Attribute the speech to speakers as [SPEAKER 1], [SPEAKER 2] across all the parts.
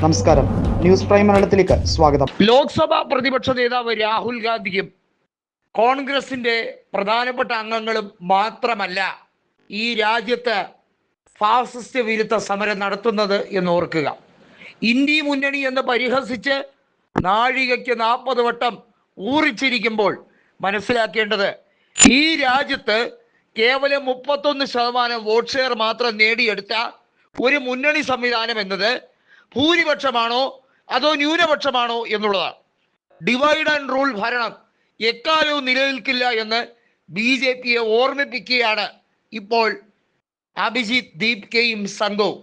[SPEAKER 1] നമസ്കാരം, news prime മലയാളത്തിലേക്ക് സ്വാഗതം.
[SPEAKER 2] ലോക്സഭാ പ്രതിപക്ഷ നേതാവ് രാഹുൽ ഗാന്ധിയും കോൺഗ്രസിന്റെ പ്രധാനപ്പെട്ട അംഗങ്ങളും മാത്രമല്ല ഈ രാജ്യത്ത് ഫാസിസ്റ്റ് വിരുദ്ധ സമരം നടത്തുന്നത് എന്ന് ഓർക്കുക. ഇന്ത്യ മുന്നണി എന്ന് പരിഹസിച്ച് നാഴികയ്ക്ക് 40 വട്ടം ഊറിച്ചിരിക്കുമ്പോൾ മനസ്സിലാക്കേണ്ടത് ഈ രാജ്യത്ത് കേവലം 31% വോട്ട് ഷെയർ മാത്രം നേടിയെടുത്ത ഒരു മുന്നണി സംവിധാനം എന്നത് ഭൂരിപക്ഷമാണോ അതോ ന്യൂനപക്ഷമാണോ എന്നുള്ളതാണ്. ഡിവൈഡ് ആൻഡ് റൂൾ ഭരണം എക്കാലവും നിലനിൽക്കില്ല എന്ന് BJPയെ ഓർമ്മിപ്പിക്കുകയാണ് ഇപ്പോൾ അഭിജിത്ത് ദീപ്കയും സംഘവും.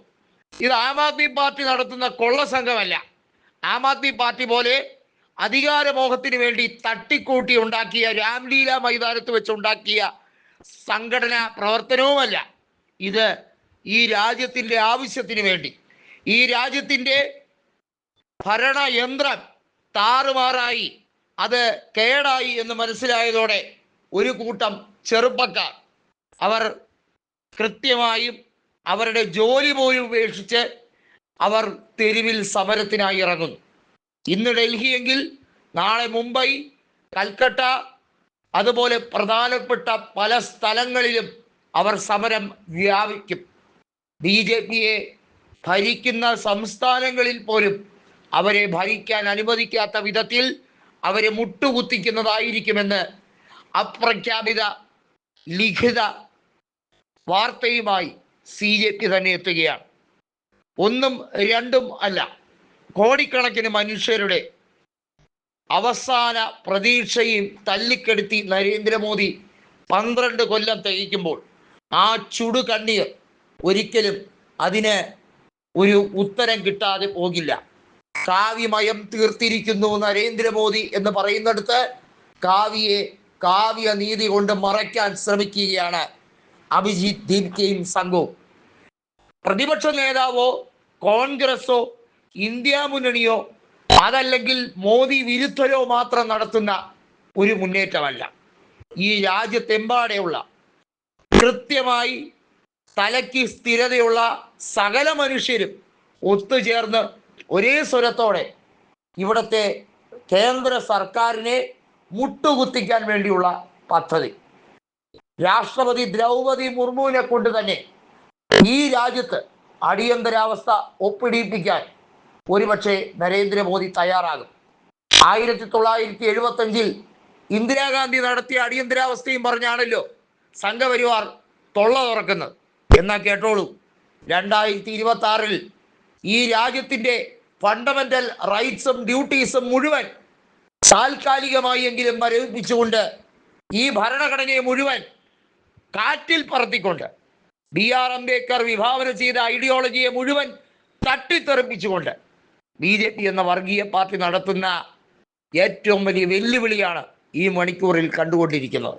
[SPEAKER 2] ഇത് ആം ആദ്മി പാർട്ടി നടത്തുന്ന കൊള്ള സംഘമല്ല. ആം ആദ്മി പാർട്ടി പോലെ അധികാരമോഹത്തിന് വേണ്ടി തട്ടിക്കൂട്ടി ഉണ്ടാക്കിയ രാംലീല മൈതാനത്ത് വെച്ചുണ്ടാക്കിയ സംഘടനാ പ്രവർത്തനവുമല്ല. ഇത് ഈ രാജ്യത്തിൻ്റെ ആവശ്യത്തിന് വേണ്ടി, ഈ രാജ്യത്തിൻ്റെ ഭരണയന്ത്രം താറുമാറായി, അത് കേടായി എന്ന് മനസ്സിലായതോടെ ഒരു കൂട്ടം ചെറുപ്പക്കാർ അവർ കൃത്യമായും അവരുടെ ജോലി പോലും ഉപേക്ഷിച്ച് അവർ തെരുവിൽ സമരത്തിനായി ഇറങ്ങുന്നു. ഇന്ന് ഡൽഹിയെങ്കിൽ നാളെ മുംബൈ, കൽക്കട്ട, അതുപോലെ പ്രധാനപ്പെട്ട പല സ്ഥലങ്ങളിലും അവർ സമരം വ്യാപിക്കും. BJPയെ ഭരിക്കുന്ന സംസ്ഥാനങ്ങളിൽ പോലും അവരെ ഭരിക്കാൻ അനുവദിക്കാത്ത വിധത്തിൽ അവരെ മുട്ടുകുത്തിക്കുന്നതായിരിക്കുമെന്ന് അപ്രഖ്യാപിത ലിഖിത വാർത്തയുമായി CJP തന്നെ എത്തുകയാണ്. ഒന്നും രണ്ടും അല്ല, കോടിക്കണക്കിന് മനുഷ്യരുടെ അവസാന പ്രതീക്ഷയും തല്ലിക്കെടുത്തി നരേന്ദ്രമോദി 12 കൊല്ലം തികയ്ക്കുമ്പോൾ ആ ചുടുകണ്ണീർ ഒരിക്കലും അതിന് ഒരു ഉത്തരം കിട്ടാതെ പോകില്ല. കാവ്യമയം തീർത്തിരിക്കുന്നു നരേന്ദ്രമോദി എന്ന് പറയുന്നിടത്ത് കാവ്യയെ കാവ്യനീതി കൊണ്ട് മറയ്ക്കാൻ ശ്രമിക്കുകയാണ് അഭിജിത്ത് ദീപ്കയും സംഘവും. പ്രതിപക്ഷ നേതാവോ കോൺഗ്രസോ ഇന്ത്യ മുന്നണിയോ അതല്ലെങ്കിൽ മോദി വിരുദ്ധരോ മാത്രം നടത്തുന്ന ഒരു മുന്നേറ്റമല്ല. ഈ രാജ്യത്തെമ്പാടെയുള്ള കൃത്യമായി തലയ്ക്ക് സ്ഥിരതയുള്ള സകല മനുഷ്യരും ഒത്തുചേർന്ന് ഒരേ സ്വരത്തോടെ ഇവിടുത്തെ കേന്ദ്ര സർക്കാരിനെ മുട്ടുകുത്തിക്കാൻ വേണ്ടിയുള്ള പദ്ധതി. രാഷ്ട്രപതി ദ്രൗപദി മുർമുവിനെ കൊണ്ട് തന്നെ ഈ രാജ്യത്ത് അടിയന്തരാവസ്ഥ ഒപ്പിടിപ്പിക്കാൻ ഒരുപക്ഷെ നരേന്ദ്രമോദി തയ്യാറാകും. 1975 ഇന്ദിരാഗാന്ധി നടത്തിയ അടിയന്തരാവസ്ഥയും പറഞ്ഞാണല്ലോ സംഘപരിവാർ തൊള്ള തുറക്കുന്നത്. എന്നാൽ കേട്ടോളൂ, 2026 ഈ രാജ്യത്തിൻ്റെ ഫണ്ടമെന്റൽ റൈറ്റ്സും ഡ്യൂട്ടീസും മുഴുവൻ താൽക്കാലികമായി എങ്കിലും മരവിപ്പിച്ചുകൊണ്ട്, ഈ ഭരണഘടനയെ മുഴുവൻ കാറ്റിൽ പറത്തിക്കൊണ്ട്, BR അംബേദ്കർ വിഭാവന ചെയ്ത ഐഡിയോളജിയെ മുഴുവൻ തട്ടിത്തെറിപ്പിച്ചുകൊണ്ട് BJP എന്ന വർഗീയ പാർട്ടി നടത്തുന്ന ഏറ്റവും വലിയ വെല്ലുവിളിയാണ് ഈ മണിക്കൂറിൽ കണ്ടുകൊണ്ടിരിക്കുന്നത്.